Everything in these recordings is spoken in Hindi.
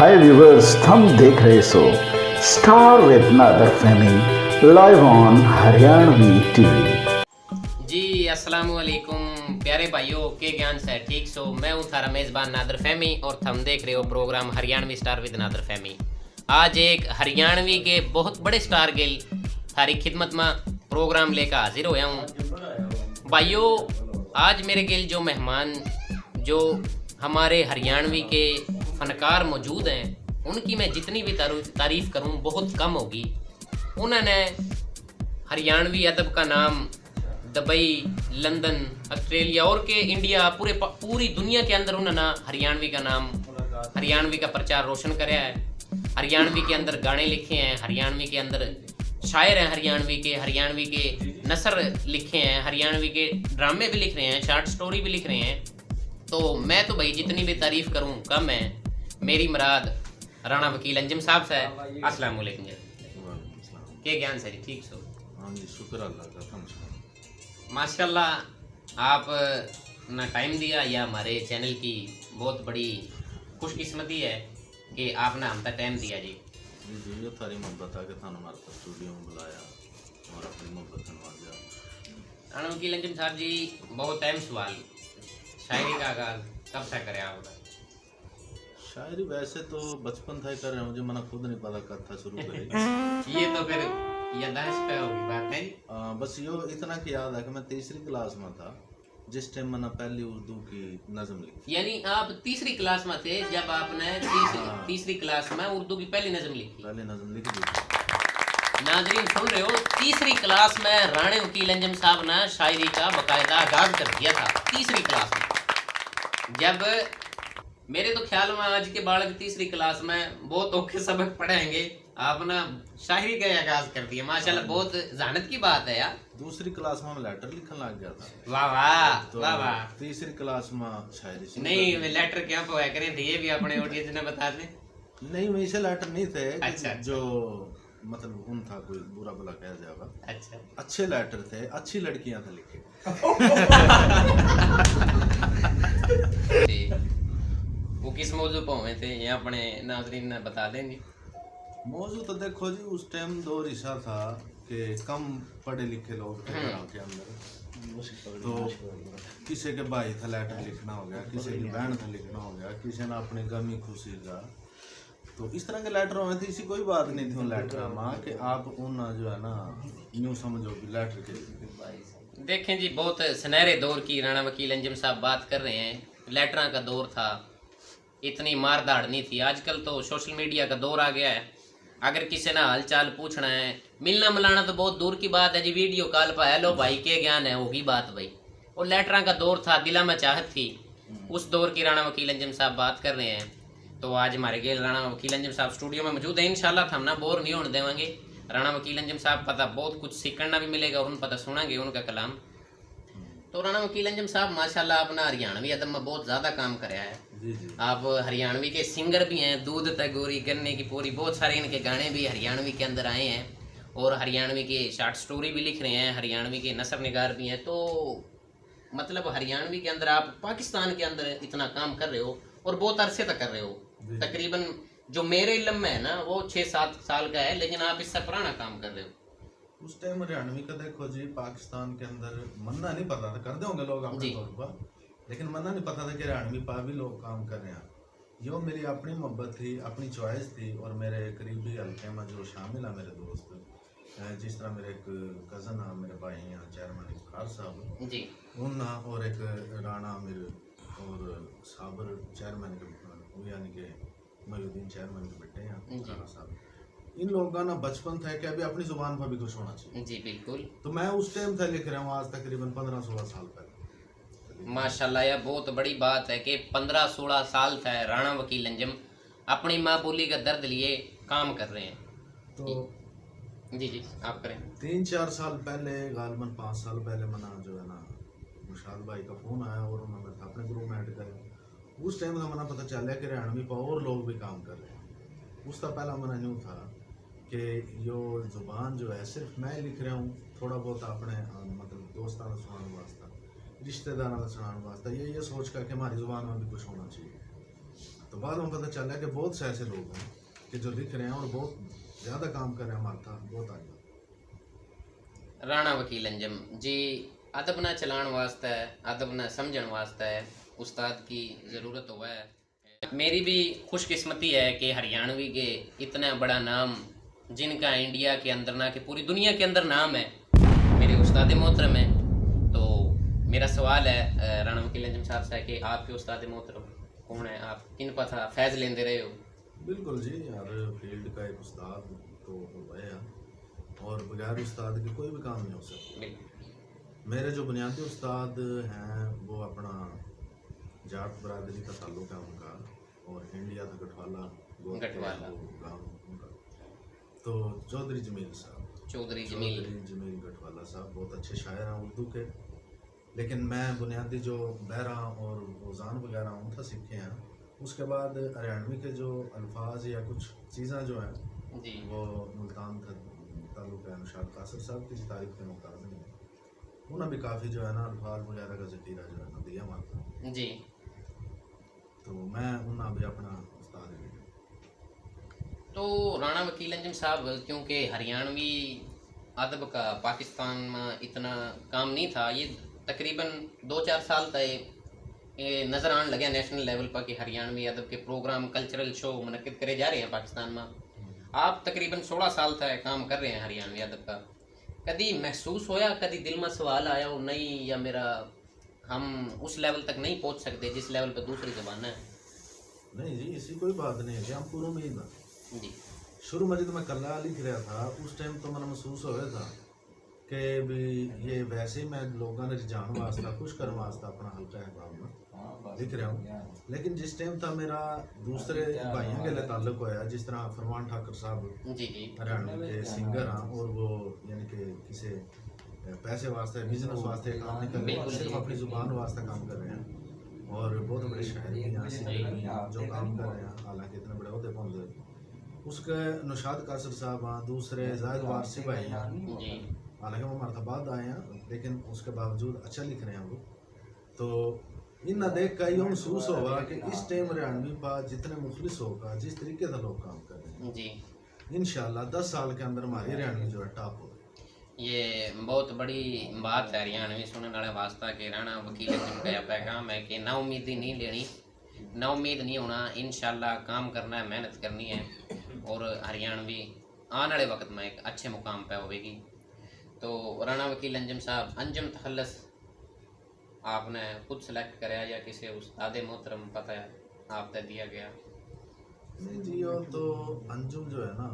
हाय व्यूवर्स, हम देख रहे सो स्टार विद नादर फहमी लाइव ऑन हरियाणवी टीवी। जी अस्सलाम वालेकुम प्यारे भाइयों के ज्ञान से ठीक सो। मैं हूँ थारा मेज़बान नादर फहमी और थम देख रहे हो programme Haryanvi star with Nadar Fahmi. आज एक हरियाणवी के बहुत बड़े स्टार गिल थारी खिदमत में प्रोग्राम लेकर हाजिर होया हूँ भाइयों। आज मेरे गिल जो मेहमान जो हमारे हरियाणवी के फनकार मौजूद हैं उनकी मैं जितनी भी तारीफ़ करूँ बहुत कम होगी। उन्होंने हरियाणवी अदब का नाम दुबई, लंदन, ऑस्ट्रेलिया और के इंडिया पूरी दुनिया के अंदर उन्होंने हरियाणवी का नाम, हरियाणवी का प्रचार रोशन कराया है। हरियाणवी के अंदर गाने लिखे हैं, हरियाणवी के अंदर शायर हैं, हरियाणवी के नसर लिखे हैं, हरियाणवी के ड्रामे भी लिख रहे हैं, शॉर्ट स्टोरी भी लिख रहे हैं। तो मैं तो भाई जितनी भी तारीफ़ करूं कम है। मेरी मुराद राणा वकील अंजुम साहब से। अस्सलाम वालेकुम जी। के ज्ञान से जी ठीक सो? हाँ जी, शुक्र अल्लाह का। माशाल्लाह आप ना टाइम दिया, या हमारे चैनल की बहुत बड़ी खुशकिस्मती है कि आपने हम तक टाइम दिया जी। जी, ये थारी मोहब्बत है कि थाने हमारे पास स्टूडियो में बुलाया और अपनी मोहब्बत नवाजा। राणा वकील अंजुम साहब जी, बहुत टाइम सवाल, शायरी का आगाज कब से करे आप? शायरी वैसे तो बचपन था ही कर रहे हैं, मुझे मना खुद नहीं पता कब था शुरू करे। ये तो फिर याददाश्त पे होगी बात है। बस यो इतना की याद है कि मैं तीसरी क्लास में था जिस टाइम मैंने पहली उर्दू की नज़म लिखी। यानी आप तीसरी क्लास में थे जब आपने तीसरी क्लास में उर्दू की पहली नज़म लिखी? पहली नज़म लिख दी। नाजरीन सुन रहे हो, तीसरी क्लास में राणे वकील अंजुम साहब ने शायरी का बाकायदा आगाज कर दिया था तीसरी क्लास में। जब मेरे तो ख्याल में आज के बालक तीसरी क्लास में बहुत औखे सबक पढ़ेंगे, आपने शायरी का आगाज कर दिया। माशाल्लाह, बहुत जहानत की बात है यार। दूसरी क्लास में मैं लेटर लिखने लग गया था। वाह वाह तो वाह वाह। तीसरी क्लास में शायरी शुरू नहीं, कर दी। लेटर क्या पढ़ाया करें थे, ये भी अपने ऑडियंस ने बता दें। नहीं, वैसे लेटर नहीं थे कि अच्छा। जो मतलब उन था कोई बुरा भला कहा जाएगा। अच्छा, अच्छे लेटर थे, अच्छी लड़कियां थे लिखे। वो किस मौजू पर हुए थे ये अपने नाजरीन ने बता देंगे? मौजू तो देखो जी, उस टाइम दौर ऐसा था कि कम पढ़े लिखे लोग थे गाँव के अंदर। तो किसी के भाई था लेटर लिखना हो गया, किसी की बहन था लिखना हो गया, किसी ने अपनी गमी खुशी का। तो इस तरह के लेटर में थे, इसी कोई बात नहीं थी उन लेटर में कि आप उन जो है ना यूँ समझो कि लेटर के। देखें जी, बहुत सुनहरे दौर की राणा वकील अंजुम साहब बात कर रहे हैं। लेटरा का दौर था, इतनी मार धाड़ नहीं थी। आजकल तो सोशल मीडिया का दौर आ गया है। अगर किसी ने हाल चाल पूछना है, मिलना मिलाना तो बहुत दूर की बात है जी, वीडियो कॉल पर हेलो भाई के ज्ञान है होगी बात भाई। और लेटरा का दौर था, दिला में चाहत थी, उस दौर की राणा वकील अंजुम साहब बात कर रहे हैं। तो आज हमारे गेल राणा वकील अंजुम साहब स्टूडियो में मौजूद है। इंशाल्लाह हम ना बोर नहीं होने देंगे। राणा वकील अंजुम साहब पता बहुत कुछ सीखना भी मिलेगा और उन पता सुनेंगे उनका कलाम। तो राणा वकील अंजुम साहब माशाल्लाह अपना हरियाणवी अदब में बहुत ज़्यादा काम कराया है। जी जी। आप हरियाणवी के सिंगर भी हैं, दूध तक गोरी गन्ने की पूरी, बहुत सारे इनके गाने भी हरियाणवी के अंदर आए हैं और हरियाणवी के शॉर्ट स्टोरी भी लिख रहे हैं, हरियाणवी के नसर निगार भी हैं। तो मतलब हरियाणवी के अंदर आप पाकिस्तान के अंदर इतना काम कर रहे हो और बहुत अरसे तक कर रहे हो। तकरीबन जो मेरे इल्म में है ना वो 6-7 साल का है, लेकिन आप इससे पुराना काम कर रहे हो। उस टाइम हरियाणवी का देखो जी, पाकिस्तान के अंदर मन्ना नहीं पता था, कर होंगे लोग अपने तौर पर, लेकिन मन्ना नहीं पता था कि हरियाणवी पा भी लोग काम कर रहे हैं। यो मेरी अपनी मोहब्बत थी, अपनी चॉइस थी और मेरे करीबी हल्के में जो शामिल है मेरे दोस्त, जिस तरह मेरे एक कज़न है, मेरे भाई हैं चेयरमैन इफ्तार साहब जी, उन और एक राणा आमिर और साबर चेयरमैन के, यानी कि मयूद्दीन चेयरमैन के बेटे हैं राणा साहब। इन लोगों का ना बचपन था कि अभी अपनी जुबान पर भी कुछ होना चाहिए। जी बिल्कुल। तो मैं उस टाइम था लिख रहा हूँ, आज तकरीबन 15-16 साल पहले। माशाल्लाह, यह बहुत बड़ी बात है कि 15-16 साल था राणा वकील अंजुम अपनी माँ बोली का दर्द लिए काम कर रहे हैं। तो जी जी आप करें। 3-4 साल पहले, गालबन 5 साल पहले मना जो है ना मुशाद भाई का फ़ोन आया और उन्होंने अपने ग्रुप में ऐड करें। उस टाइम का मना पता चला कि हरियाणवी पर और लोग भी काम कर रहे हैं। उसका पहला मना यूँ था कि यो जुबान जो है सिर्फ मैं लिख रहा हूँ, थोड़ा बहुत अपने मतलब दोस्तों का सुनाने वास्ता, रिश्तेदारों का सुनाने वास्ता, ये सोच कर कि हमारी जुबान में भी कुछ होना चाहिए। तो बाद में पता चला कि बहुत से ऐसे लोग हैं कि जो लिख रहे हैं और बहुत ज़्यादा काम कर रहे हैं, हमारा था बहुत आगे। राणा वकील अंजम जी, अदब ना चलान वास्ते, अदब ना समझण वास्ते उस्ताद की ज़रूरत हुआ है। मेरी भी खुशकिस्मती है कि हरियाणवी के इतना बड़ा नाम, जिनका इंडिया के अंदर ना कि पूरी दुनिया के अंदर नाम है, मेरे उस्ताद मोहतरम है। तो मेरा सवाल है राणा वकील अंजम साहब से कि आपके उस्ताद मोहतरम कौन है, आप किन पर फैज़ लेंदे रहे हो? बिल्कुल जी, हर फील्ड का एक उस्ताद तो है और बगैर उस्ताद के कोई भी काम नहीं हो सकता। मेरे जो बुनियादी उस्ताद हैं वो अपना जाट बरादरी का ताल्लुक है उनका, और इंडिया का गठवाला गाँव उनका। तो चौधरी जमील गठवाला साहब बहुत अच्छे शायर हैं उर्दू के, लेकिन मैं बुनियादी जो बहरा और वज़ान वगैरह उनका सीखे हैं। उसके बाद हरियाणवी के जो अल्फाज या कुछ चीज़ें जो हैं जी, वो मुल्तान का ताल्लुक है अनुशाद कासर साहब की तारीफ के मुकाबले में उन्हें भी काफ़ी जो है ना अल्फाज वगैरह का ज़ख़ीरा जो है ना दिया मारता जी। तो मैं उन्हें भी अपना उस्ताद है। तो राणा वकील अंजम साहब, क्योंकि हरियाणवी अदब का पाकिस्तान में इतना काम नहीं था, ये तकरीबन 2-4 साल तक ये नज़र आने लगे नेशनल लेवल पर कि हरियाणवी अदब के प्रोग्राम, कल्चरल शो मुनक़िद करे जा रहे हैं पाकिस्तान में। आप तकरीबन 16 साल तक काम कर रहे हैं हरियाणवी अदब का। कभी महसूस होया, कभी दिल में सवाल आया हो नहीं, या मेरा हम उस लेवल तक नहीं पहुंच सकते जिस लेवल पर दूसरी ज़बान है? नहीं जी, ऐसी कोई बात नहीं है कि हम पूर्व में ही था जी। शुरू में जब मैं कल्ला लिख रहा था उस टाइम तो मैंने महसूस हो रहा था कि भी ये वैसे ही मैं लोगों ने रिझान वास्ता खुश करने वास्ता अपना हल्का अहबाब में लिख रहा हूँ। लेकिन जिस टाइम था मेरा दूसरे भाइयों के लिए ताल्लुक होया, जिस तरह फरमान ठाकर साहब जी जी हरियाणा के सिंगर हैं और वो यानी कि किसी पैसे वास्ते बिजनेस वास्ते काम नहीं कर रहे, वो सिर्फ अपनी ज़ुबान वास्ते काम कर रहे हैं और बहुत बड़े शायर भी हैं, सिंगर भी हैं जो काम कर रहे हैं, हालांकि इतने बड़े होते पहुँचे। उसके नुशाद कासर साहब हैं, दूसरे जायद वारसी भाई हैं, जी। हालांकि वो मरतबाद आए हैं लेकिन उसके बावजूद अच्छा लिख रहे हैं वो। तो इन देख कर यूँ महसूस होगा कि इस टाइम हरियाणवी पर जितने मुखलिस होगा, जिस तरीके से लोग काम कर रहे हैं जी, इंशाल्लाह 10 साल के अंदर हमारी हरियाणवी जो है टॉप हो। ये बहुत बड़ी बात है हरियाणवी सुनने वाले वास्ता के राणा वकील का पैगाम है कि ना उम्मीदी नहीं लेनी, ना उम्मीद नहीं होना, इंशाल्लाह काम करना है, मेहनत करनी है और हरियाणवी आने वाले वक्त में एक अच्छे मुकाम पे होगी। तो राणा वकील अंजम साहब, अंजम तखल्लस आपने खुद सेलेक्ट कराया या किसी उस्ताद मोहतरम पता है आप तक दिया गया? नहीं जी, और तो अंजुम जो है ना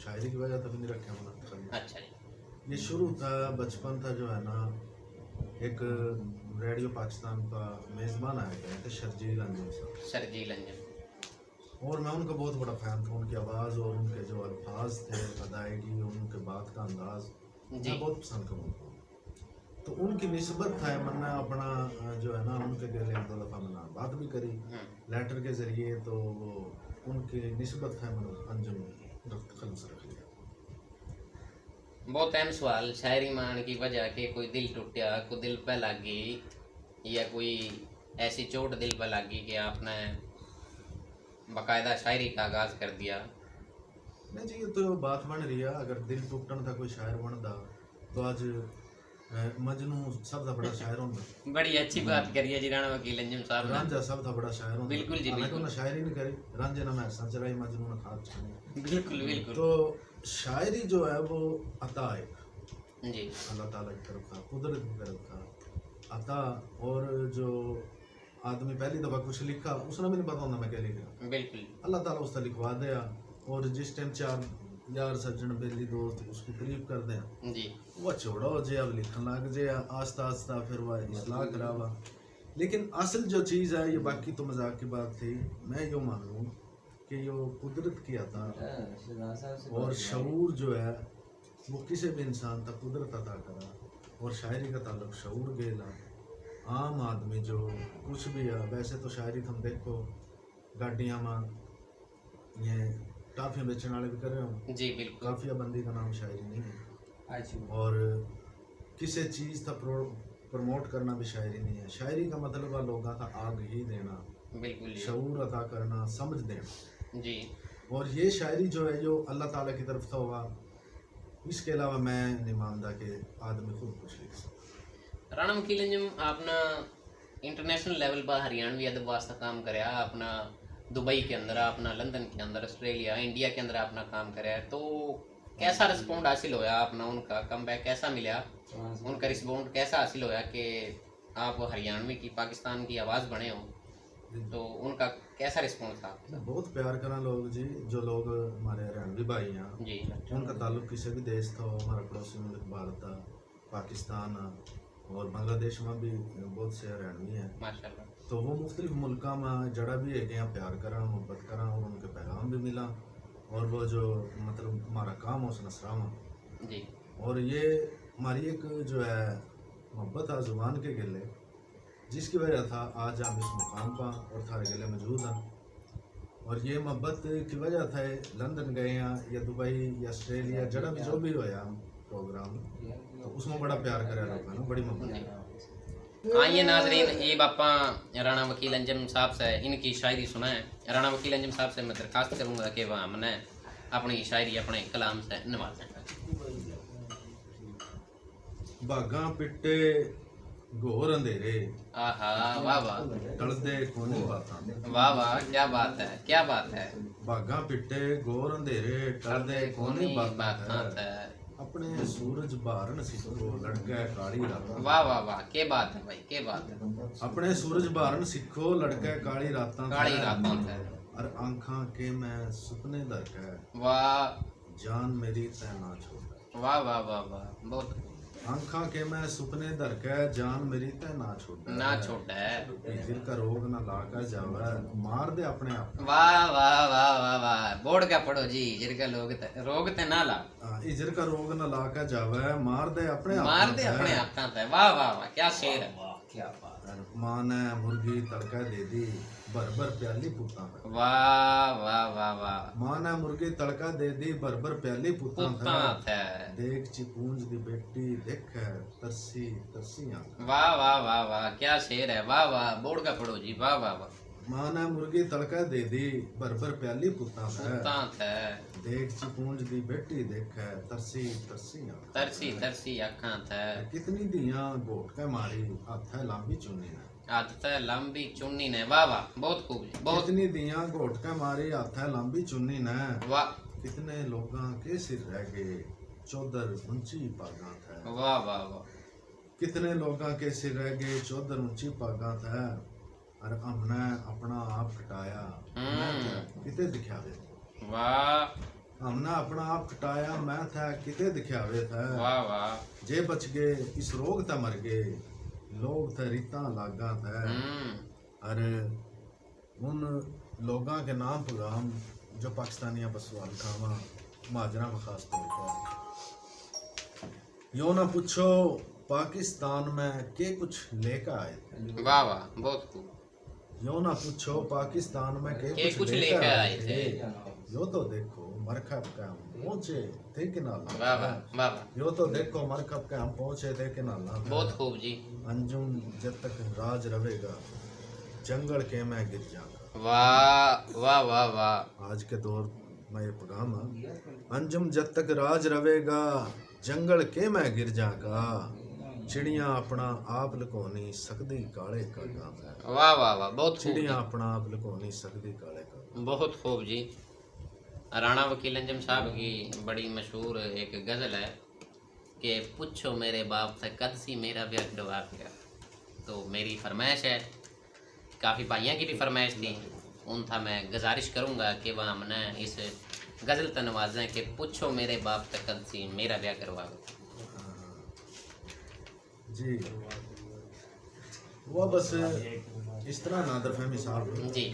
शायरी की वजह तो नहीं रखे हमने। अच्छा जी। ये शुरू था, बचपन था जो है ना, एक रेडियो पाकिस्तान का मेज़बान आया गया थे शर्जील अंजुम साहब। शर्जील अंजुम, और मैं उनका बहुत बड़ा फ़ैन था, उनकी आवाज़ और उनके जो अल्फाज थे, अदायगी, उनके बात का अंदाज़ मैं बहुत पसंद करूँ। तो उनकी निस्बत था, मैंने अपना जो है ना उनके लिए एक दो दफ़ा मैंने बात भी करी लेटर के ज़रिए, तो उनकी निस्बत है मैंने अंजुम खल्स रख लिया। बहुत अहम सवाल, शायरी मान की वजह के कोई दिल टूटा, कोई दिल पे लगी या कोई ऐसी चोट दिल पे लगी कि आपने बाकायदा शायरी का आगाज़ कर दिया? नहीं जी, ये तो बात बन रही है, अगर दिल टूटन था कोई शायर बनता तो आज मजनू सब था बड़ा शायर होंगे। बड़ी अच्छी बात करिए जी राणा वकील अंजुम साहब ने। रांझा सब था बड़ा शायर होंगे। बिल्कुल जी, बिल्कुल। उन्हें शायरी नहीं करी, रांझे ने महसा चलाई, मजनू ने खाद छानी। बिल्कुल बिल्कुल। तो शायरी जो है वो अता है जी, अल्लाह ताला की तरफ का, कुदरत की तरफ का अता। और जो आदमी पहली दफ़ा कुछ लिखा उसने भी नहीं पता होता मैं क्या लिखा, बिल्कुल अल्लाह ताला उसका लिखवा दिया। और जिस टाइम चार यार सज्जन बेली दोस्त उसको करीब कर दें जी, वह चौड़ा हो जाए, अब लिखने लग जाए आस्ता आस्ता, फिर वह इसलाह करावा। लेकिन असल जो चीज़ है, ये बाकी तो मजाक की बात थी, मैं यूँ मान लूँ कि ये कुदरत की अता और शऊर जो है वो किसी भी इंसान तक कुदरत अता करा। और शायरी का ताल्लुक शऊर गेला, आम आदमी जो कुछ भी है, वैसे तो शायरी तुम देखो गाड़ियाँ में ये टाफियाँ बेचने वाले भी कर रहे हो, जी बिल्कुल। काफिया बंदी का नाम शायरी नहीं है। और किसी चीज़ का प्रमोट करना भी शायरी नहीं है। शायरी का मतलब है लोगों का आग ही देना, बिल्कुल जी। शऊर अता करना, समझ देना। जी और ये शायरी जो है जो अल्लाह ताला की तरफ से होगा, इसके अलावा मैं नहीं मानता कि आदमी खुद कुछ लिख सकता। राणा वकील अंजुम आपने इंटरनेशनल लेवल पर हरियाणवी अदब वास्ते काम कराया, अपना दुबई के अंदर, अपना लंदन के अंदर, ऑस्ट्रेलिया, इंडिया के अंदर अपना काम कराया, तो कैसा रिस्पॉन्ड हासिल होया अपना, उनका कमबैक कैसा मिला, उनका रिस्पॉन्ड कैसा हासिल होया कि आप हरियाणवी की पाकिस्तान की आवाज़ बने हो, तो उनका कैसा रिस्पॉन्स था? बहुत प्यार करा लोग जी, जो लोग हमारे हरियाणवी भाई हैं जी उनका ताल्लुक किसी भी देश था, हमारा पड़ोसी मुल्क भारत था, पाकिस्तान और बांग्लादेश में भी बहुत से हरियाणवी हैं, माशाल्लाह। तो वो मुख्तलिफ मुल्कों में जड़ा भी है कि यहाँ प्यार करा, मोहब्बत करा, और उनके पैगाम भी मिला, और वो जो मतलब हमारा काम हो उस नसरा में जी और ये हमारी एक जो है मोहब्बत है ज़ुबान के गिले, जिसकी वजह था आज हम इस मुकाम पर और थारे गिले मौजूद हैं। और ये मोहब्बत की वजह था लंदन गए हैं या दुबई या ऑस्ट्रेलिया, जड़ा भी जो भी होया प्रोग्राम, तो उसमें बड़ा प्यार करे लोग ना, बड़ी मोहब्बत। आइए नाजरीन, ये बापा राणा वकील अंजुम साहब से इनकी शायरी सुनाए। राणा वकील अंजुम साहब से मैं दरखास्त करूँगा कि वह हमने अपनी शायरी अपने कलाम से नवाजें। बागा पिट्टे घोर अंधेरे, आहा वाह वाह, टलदे कोनी बातां, वाह वाह, क्या बात है, क्या बात है। बागा पिट्टे घोर अंधेरे, टलदे कोनी बातां, है। अपने सूरज बारण सिखो लड़का काली रातां। वाह वाह वाह, क्या बात है भाई, क्या बात है। अपने सूरज बारण सिखो लड़का काली रातां, काली रातां है। और आंखां के मैं सुपने दर के, वाह जान मेरी तै ना छोड़। वाह वाह वाह वाह, बहुत आंखां के मैं सुपने दर के, जान मेरी तै ना छोड़। ना छोटा है। दिल का रोग ना लाकर जावे, मार दे अपने आप। वाह वाह वाह वाह वाह, बोर्ड का पढ़ो जी, जिनका रोग ते ना ला, इजर का रोग न लाकर जावे, मार दे अपने आप। मार दे अपने आप का। वाह वाह वाह, क्या शेर है, क्या बात। मां ने मुर्गी तड़का दे दी, भर भर प्याली पुत्ता। वाह वाह वाह वाह, मां ने मुर्गी तड़का दे दी, भर भर प्याली पुत्ता। है। देख चिपूंज दी बेटी देखे, तरसी तरसी आंख। वाह वाह वाह वाह, क्या शेर है। वाह वाह, बोर्ड का पढ़ो जी। वाह वाह वाह। मां ने मुर्गी तड़का दे दी, भर भर प्याली पुत्ता। है। देख चिपूंज दी बेटी देखे, तरसी तरसी आंख। तरसी तरसी अखां थे। कितनी दियां घोट के मारी, हाथ लांबी चुनी ने। आदत लंबी चुन्नी ने। वाह वाह, बहुत खूब जी, बहुत। कितनी दियां घोट के मारी, हाथ लांबी चुनी ने। वाह कितने लोगां के सिर रह गए, चौधर ऊंची पागा थे। वाह वाह वाह, कितने लोगां के सिर रह गए, चौधर ऊंची पागा थे। और हमने अपना आप कटाया, किते दिखावे। वाह हमने अपना आप कटाया, मैं था किते दिखावे थे। वाह वाह, जे बच गए इस रोग ता मर गए, लोग थे रीता लागा थे। और उन लोगां के नाम पैगाम जो पाकिस्तानिया पर सवाल खावा, महाजरा में खास तौर पर। यो ना पूछो पाकिस्तान में के कुछ लेकर आए थे। वाह वाह, बहुत खूब। यो ना पूछो पाकिस्तान में के कुछ लेकर आए थे। यो तो देखो मरकब के हम पहुंचे थे कि ना। वाह वाह वाह, यो तो देखो मरकब के हम पहुंचे थे कि ना। बहुत खूब जी। अंजुम जब तक राज रवेगा, जंगल के मैं गिर जाऊंगा। वाह वाह वाह वाह, आज के दौर में ये पैगाम है। अंजुम जब तक राज रवेगा, जंगल के मैं गिर जाऊंगा। चिड़िया अपना आप लुको नहीं सकदी, काले का गाम है। वाह वाह वाह, बहुत खूब। चिड़िया अपना आप लुको नहीं सकदी, काले का। बहुत खूब जी। राणा वकील अंजुम साहब की बड़ी मशहूर एक गज़ल है कि पूछो मेरे बाप से कद सी मेरा ब्याह करवा गया। तो मेरी फरमाइश है, काफ़ी भाइयों की भी फरमाइश थी, उन था मैं गुजारिश करूँगा कि वह हमने इस गज़ल तो नवाजें कि पूछो मेरे बाप से कद सी मेरा ब्याह करवा गया। जी वो बस इस तरह नादर फहमी साहब जी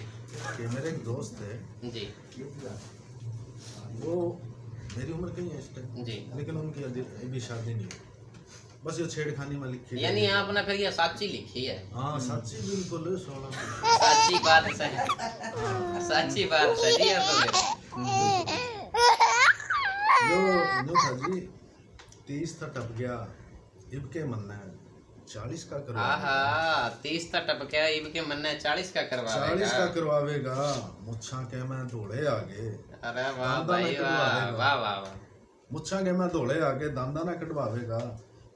कि मेरे एक दोस्त है जी वो मेरी उम्र कहीं है इस टाइम, जी, लेकिन उनकी अभी शादी नहीं है। बस ये छेड़खानी में लिखी, यानी आपने फिर ये सच्ची लिखी है। हाँ सच्ची बिल्कुल 16 सच्ची बात है, सच्ची बात है जी। यो था जी 30 था टप गया, इब के मन है 40 का करवा आहा 30 ता टप क्या इब के मन ने 40 का करवावेगा 40 का करवावेगा। मुच्छा के मैं धोले आगे, अरे वाह दांदा भाई ना वाह कटवावेगा। वाह वाह वाह मुच्छा के मैं धोले आगे, दांदा ना कटवावेगा।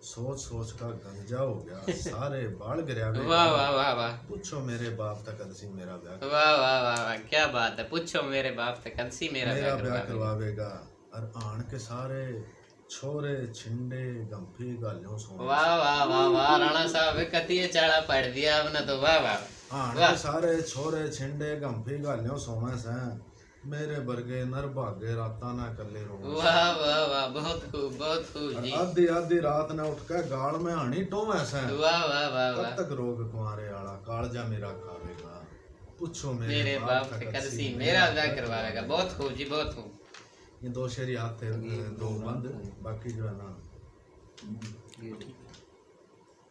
सोच सोच का गंजा हो गया, सारे बाल गिरावे। वाह वाह वाह वाह पूछो मेरे बाप तक अदसी मेरा ब्याह वाह वाह वाह वाह क्या बात है। पूछो मेरे बाप से कंसी मेरा मेरा ब्याह ब्याह करवावेगा। करवावेगा। और आन के सारे छोरे छिंडे गंफी गालियों सोने। वाह वाह वाह वाह राणा साहब कतिये चाड़ा पढ़ दिया आपने तो वाह वाह आन वाह। के सारे छोरे छिंडे गंफी गालियों सोने से मेरे बरगे नर भागे राता ना कले रो। वाह वाह वाह बहुत खूब जी। आधी आधी रात ने उठ के गाल में हानी टोवे से। वाह वाह वाह कब वाह तक रोग कुंवारे आला कालजा मेरा खावेगा। पूछो मेरे बाप से कंसी मेरा ब्याह करवावेगा। बहुत खूब जी बहुत खूब। ये दो शेर याद थे, दो बंद, बाकी जो है ना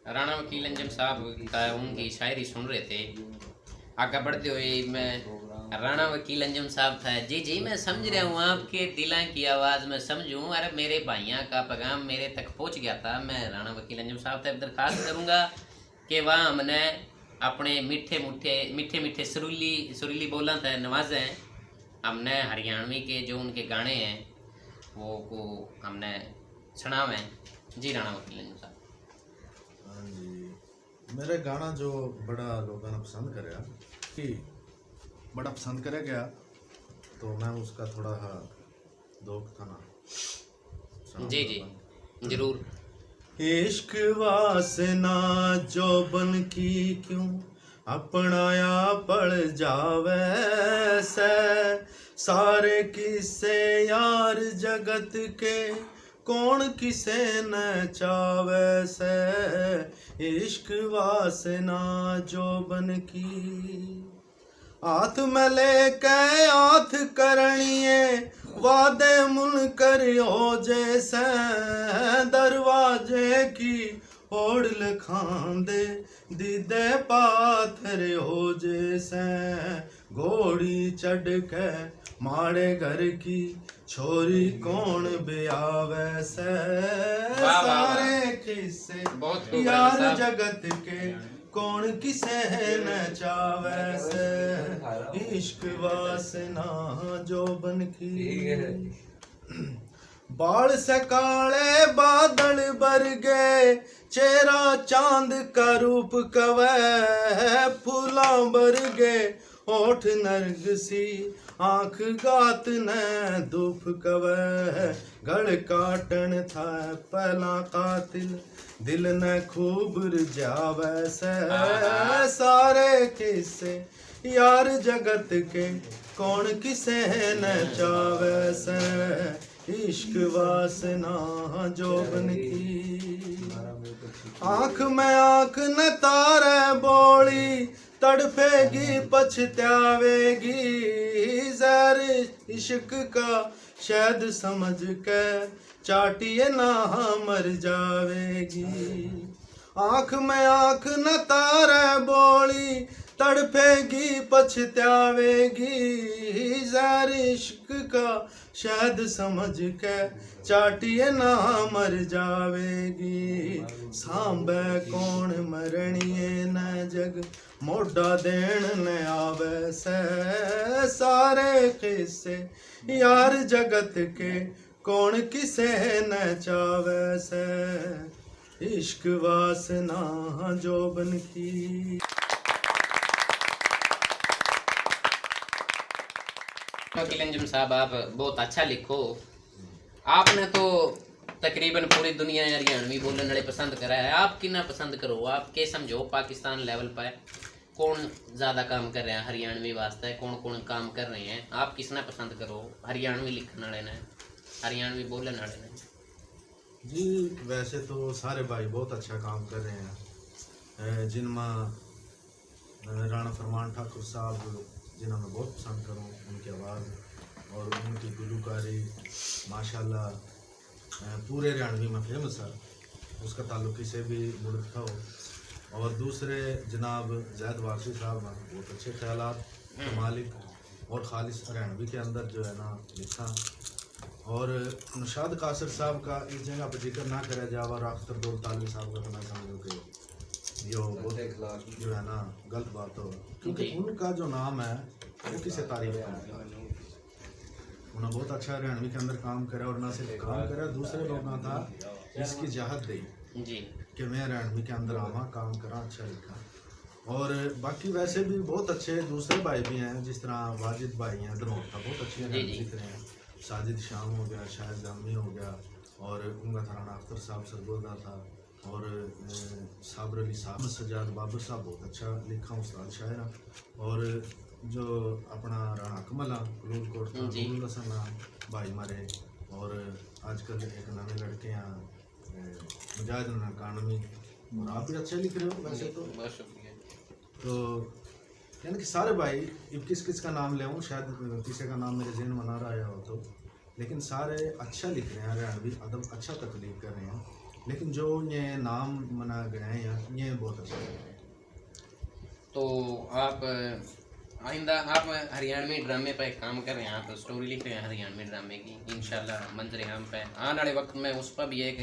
राणा वकील अंजम साहब का उनकी शायरी सुन रहे थे। आगे बढ़ते हुए मैं राणा वकील अंजम साहब था। जी जी मैं समझ रहा हूँ आपके दिला की आवाज़ में समझूँ। अरे मेरे भाइयों का पैगाम मेरे तक पहुँच गया था। मैं राणा वकील अंजम साहब तक दरखास्त करूँगा कि वहाँ हमने अपने मीठे मीठे सुरीली बोला था नवाजें। हमने हरियाणवी के जो उनके गाने हैं वो को हमने सुनावे। जी राणा वकील अंजम साहब। हाँ जी, मेरे गाना जो बड़ा लोगों ने पसंद कराया कि बड़ा पसंद करे गया, तो मैं उसका थोड़ा दोख था ना। जी जी जरूर। इश्क वासना जोबन की क्यों अपनाया पड़ जावे से। सारे किसे यार जगत के कौन किसे न चावे से। इश्क वासना जोबन की हाथ में लेके हाथ करनिए वादे मुनकर हो जैसे। दरवाजे की ओढ़ लखांदे दीदे पाथर हो जैसे। घोड़ी चढ़ के माड़े घर की छोरी कौन ब्यावे से। सारे किस्से यार जगत के कौन किसे न चावे से। इश्क वासना जोबन की बाल से काले बादल बर गए चेहरा चांद का रूप कवे। फूला बर गए ओठ नरगसी आंख गात न धूप कवे। गल काटन था पहला कातिल दिल न खूब रिझावे से। सारे किस्से यार जगत के कौन किसे न चावे से। इश्क वासना जोबन की आंख में आंख न तारे बोली तड़पेगी पछतावेगी। जहर इश्क का शायद समझ के चाटिए ना मर जावेगी। आंख में आंख न तारे बोली तड़पेगी पछतावेगी। जहर इश्क का शायद समझ के चाटिए ना मर जावेगी। सांबे कौन मरनिए न जग मोढ़ा देन न आवे से। सारे किस्से यार जगत के कौन किसे न चावे से। इश्क वासना जोबन की। वकील अंजुम साहब आप बहुत अच्छा लिखो। आपने तो तकरीबन पूरी दुनिया हरियाणवी बोलने वाले पसंद करा है। आप कितना पसंद करो, आप के समझो पाकिस्तान लेवल पर कौन ज़्यादा काम कर रहे हैं हरियाणवी वास्ते, कौन कौन काम कर रहे हैं, आप किसना पसंद करो? हरियाणवी लिखने वाले ने, हरियाणवी बोलने वाले ने? जी वैसे तो सारे भाई बहुत अच्छा काम कर रहे हैं, जिनमें राणा फरमान ठाकुर साहब जिन्हें मैं बहुत पसंद करूँ, उनकी आवाज़ और उनकी गुलकारी माशाल्लाह पूरे हरियाणवी में फेमस है। उसका ताल्लुक किसी भी मुल्क का हो। और दूसरे जनाब जैद वारसी साहब हैं, बहुत अच्छे ख्यालात मालिक और खालिस हरियाणवी के अंदर जो है ना लिखा। और नौशाद कासर साहब का इस जगह पर जिक्र ना करा जाए और अख्तर दौल तालवी साहब का तो मैं समझूँ कि जो है ना गलत बात हो, क्योंकि उनका जो नाम है वो किसे तारीफ करता है। उन्होंने बहुत अच्छा हरियाणवी के अंदर काम करा, और ना सिर्फ काम करा, दूसरे लोगों था इसकी चाहत दी जी कि मैं हरियाणवी के अंदर आवा, काम करा, अच्छा लिखा। और बाकी वैसे भी बहुत अच्छे दूसरे भाई भी हैं, जिस तरह वाजिद भाई हैं धनौर का, बहुत अच्छे हरियाणवी लिख रहे हैं। साजिद शाम हो गया, शाहिद जामी हो गया, और उनका थाना अख्तर साहब सरगोदा था, और साबर अली साहब, सजाद बाबर साहब बहुत अच्छा लिखा उस्ताद शायरा। और जो अपना राणा कमला कलूरकोट था, गुल हसन भाई मारे, और आजकल एक नवे लड़के हैं मुजाहिद नकानवी, और आप भी अच्छे लिख रहे हो वैसे तो यानी कि सारे भाई, किस किस का नाम ले शायद किसी का नाम मेरे जहन में ना रहा हो तो, लेकिन सारे अच्छा लिख रहे हैं, हरियाणवी अदब अच्छा तकलीफ कर रहे हैं। लेकिन जो ये नाम मना गए हैं ये बहुत अच्छा है। तो आप आइंदा आप हरियाणवी ड्रामे पर एक काम कर रहे हैं, आप स्टोरी लिख रहे हैं हरियाणवी ड्रामे की, इंशाल्लाह मंजर आम पे आने वाले वक्त में उस पर भी एक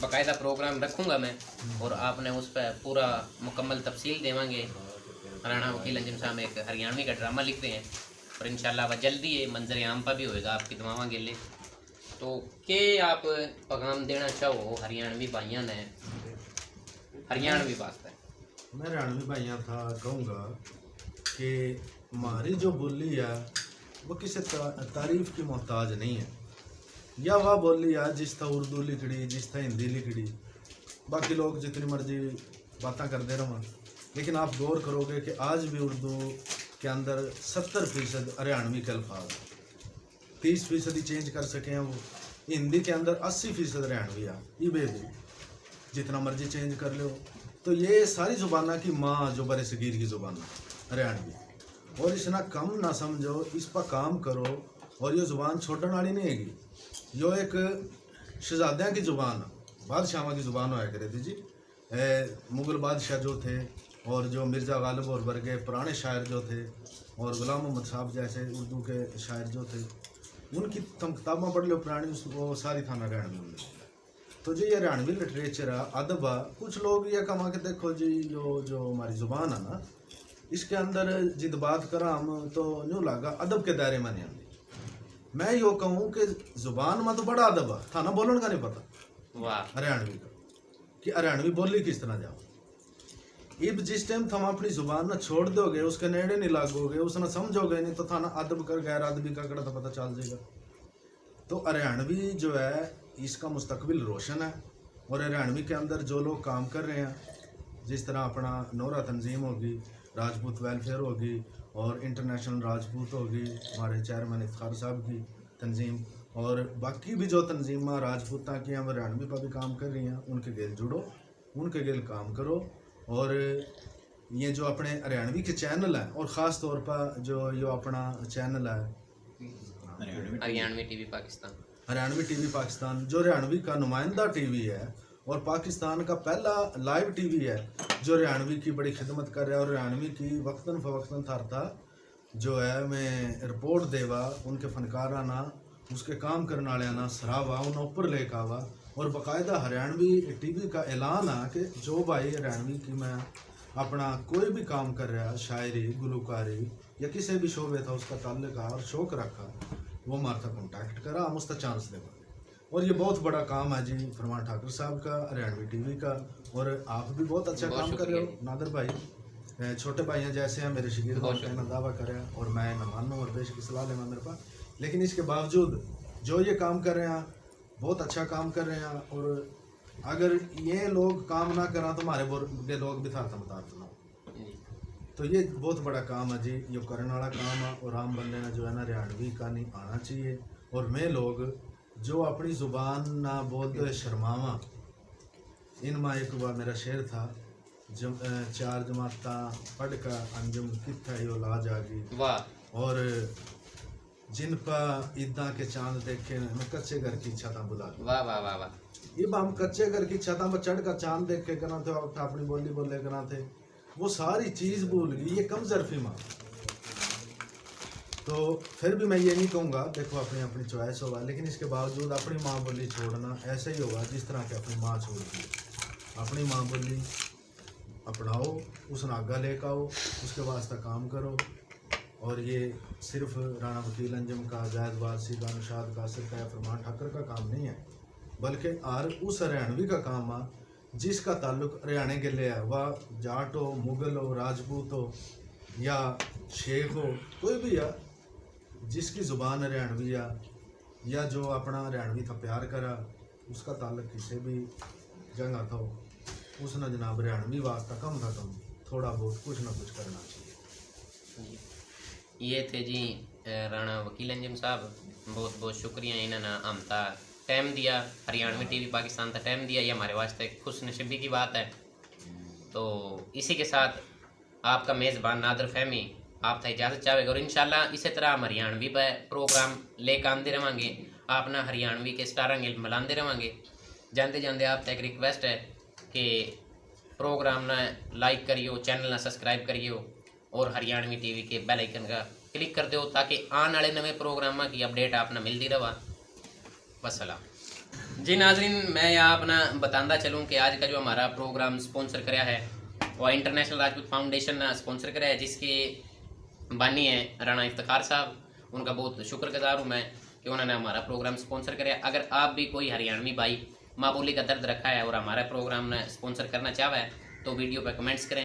बाकायदा प्रोग्राम रखूँगा मैं, और आपने उस पर पूरा मुकम्मल तफसील देवांगे। राणा वकील अंजुम साहब एक हरियाणवी का ड्रामा लिख रहे हैं, और इंशाल्लाह वह जल्दी ये मंजर आम पर भी होएगा आपकी दुआवां के लिए। तो के आप पैगाम देना चाहो हरियाणवी भाइयों ने, हरियाणवी वास्ते? मैं हरियाणवी भाइयों था कहूँगा कि हमारी जो बोली है वो किसी तारीफ की मोहताज नहीं है, या वह बोली है जिस था उर्दू लिखड़ी, जिस था हिंदी लिखड़ी, बाकी लोग जितनी मर्जी बातें करते रहो, लेकिन आप गौर करोगे कि आज भी उर्दू के अंदर 70% हरियाणवी के अल्फाज, 30% ही चेंज कर सके हैं वो। हिंदी के अंदर 80% हरियाणवी है, ये भी जितना मर्जी चेंज कर लो। तो ये सारी ज़ुबाना की माँ जो बड़े सगीर की ज़ुबान हरियाणवी, और इसना कम ना समझो, इस पर काम करो। और ये ज़ुबान छोड़ने वाली नहीं हैगी, यो एक शहजादियाँ की ज़ुबान, बादशाहों की ज़ुबान होया करे थी जी। मुग़ल बादशाह जो थे, और जो मिर्ज़ा गालिब और वर्गे पुराने शायर जो थे, और गुलाम मोहम्मद साहब जैसे उर्दू के शायर जो थे, उनकी तुम किताबें पढ़ लो पुरानी, वो सारी थाना हरियाणवी में। तो जी ये हरियाणवी लिटरेचर है, अदब है। कुछ लोग ये कमा के देखो जी, जो हमारी ज़ुबान है ना, इसके अंदर जिद बात करा हम तो यूँ लगा अदब के दायरे में नहीं आती। मैं यो कहूँ कि ज़ुबान में तो बड़ा अदब है, थाना बोलने का नहीं पता वाह हरियाणवी का, कि हरियाणवी बोली किस तरह जाओ। इब जिस टाइम तुम अपनी ज़ुबान ना छोड़ दोगे, उसके नेड़े नहीं लागोगे, उसने समझोगे नहीं, तो थाना अदब कर गैर अदबी का कड़ा तो पता चल जाएगा। तो हरियाणवी जो है इसका मुस्तकबिल रोशन है, और हरियाणवी के अंदर जो लोग काम कर रहे हैं, जिस तरह अपना नोरा तंजीम होगी, राजपूत वेलफेयर होगी, और इंटरनेशनल राजपूत होगी, हमारे चेयरमैन इफ्तार साहब की तंजीम, और बाकी भी जो तंजीम राजपूत की हम हरियाणवी पर भी काम कर रही हैं, उनके गेल जुड़ो, उनके गेल काम करो। और ये जो अपने हरियाणवी के चैनल हैं, और ख़ास तौर पर जो अपना चैनल है हरियाणवी टीवी पाकिस्तान, हरियाणवी टीवी पाकिस्तान, जो हरियाणवी का नुमाइंदा टीवी है, और पाकिस्तान का पहला लाइव टीवी है जो हरियाणवी की बड़ी खिदमत कर रहा है। और हरियाणवी की वक्तन फ़वक्तन थारता जो है मैं रिपोर्ट देवा, उनके फनकार आना, उसके काम करने वाले आना सराहवा, उन्हें ऊपर लेकर आवा, और बाकायदा हरियाणवी टीवी का ऐलान है कि जो भाई हरियाणवी की मैं अपना कोई भी काम कर रहा है, शायरी, गुलकारी या किसी भी शोबे था उसका ताल्लुक और शौक रखा, वो हमारे साथ कॉन्टैक्ट करा, हम उसका चांस देगा। और ये बहुत बड़ा काम है जी फरमान ठाकुर साहब का, हरियाणवी टीवी का। और आप भी बहुत अच्छा काम कर रहे हो नादर भाई, छोटे भाई हैं जैसे हैं मेरे शकीर कहना दावा करें, और मैं न मानूँ और बेश की सलाह लेना मेरे पास, लेकिन इसके बावजूद जो ये काम कर रहे हैं बहुत अच्छा काम कर रहे हैं। और अगर ये लोग काम ना करा तो हमारे बड़े लोग भी था ना, तो ये बहुत बड़ा काम है जी, ये करने वाला काम है। और आम बंदे ने जो है ना हरियाणवी का नहीं आना चाहिए। और मैं लोग जो अपनी ज़ुबान ना बोलते हुए शर्मावा, इनमें एक बार मेरा शेर था, चार जमाता पढ़ का अंजुम कित्था यो ला जागी, और जिन पर ईदा के चांद देखे मैं कच्चे घर की छता बुला। वाह वाह वाह वाह। ये हम कच्चे घर की छता पर चढ़ कर चांद देख के करना थे, अपनी बोली बोले करना थे, वो सारी चीज़ भूल गई, ये कम ज़रफ़ी माँ। तो फिर भी मैं ये नहीं कहूँगा, देखो अपनी अपनी चॉइस होगा, लेकिन इसके बावजूद अपनी माँ बोली छोड़ना ऐसे ही होगा जिस तरह के अपनी माँ छोड़ दी। अपनी माँ बोली अपनाओ, उस नागा लेकर आओ, उसके वास्ते काम करो। और ये सिर्फ राणा वकील अंजम का, जायद वारसी का, अनुशाद कासिर का या फरमान ठाकर का काम नहीं है, बल्कि हर उस हरियाणवी का काम है जिसका ताल्लुक हरियाणा के लिए है। वह जाट हो, मुगल हो, राजपूत हो या शेख हो, कोई भी है जिसकी ज़ुबान हरियाणवी है या जो अपना हरियाणवी था प्यार करा, उसका ताल्लुक किसी भी जगह था, उसने जनाब हरियाणवी वास्ता कम था कम थोड़ा बहुत कुछ ना कुछ करना चाहिए। ये थे जी राणा वकील अंजम साहब, बहुत बहुत शुक्रिया इन्होंने हमता टाइम दिया, हरियाणवी टीवी पाकिस्तान का टाइम दिया, ये हमारे वास्ते खुशनसीबी की बात है। तो इसी के साथ आपका मेज़बान नादर फहमी आप था इजाज़त चाहेगा, और इंशाल्लाह इसी तरह हम हरियाणवी पर प्रोग्राम लेकर आते रहेंगे, अपना हरियाणवी के स्टार अंगल मिलाते रहेंगे। जानते जानते आप तक रिक्वेस्ट है कि प्रोग्राम ना लाइक करियो, चैनल ना सब्सक्राइब करियो और हरियाणवी टीवी के बेल आइकन का क्लिक कर दो ताकि आने वाले नवे प्रोग्राम की अपडेट आपने मिलती रहा। वसलाम जी नाजरीन, मैं यहाँ अपना बताता चलूँ कि आज का जो हमारा प्रोग्राम स्पॉन्सर कराया है वह इंटरनेशनल राजपूत फाउंडेशन ने स्पॉन्सर कराया है, जिसके बानी है राणा इफ्तिखार साहब। उनका बहुत शुक्रगुजार हूँ मैं कि उन्होंने हमारा प्रोग्राम स्पॉन्सर कराया। अगर आप भी कोई हरियाणवी भाई माँ बोली का दर्द रखा है और हमारा प्रोग्राम ने स्पॉन्सर करना चाहे तो वीडियो पर कमेंट्स करें।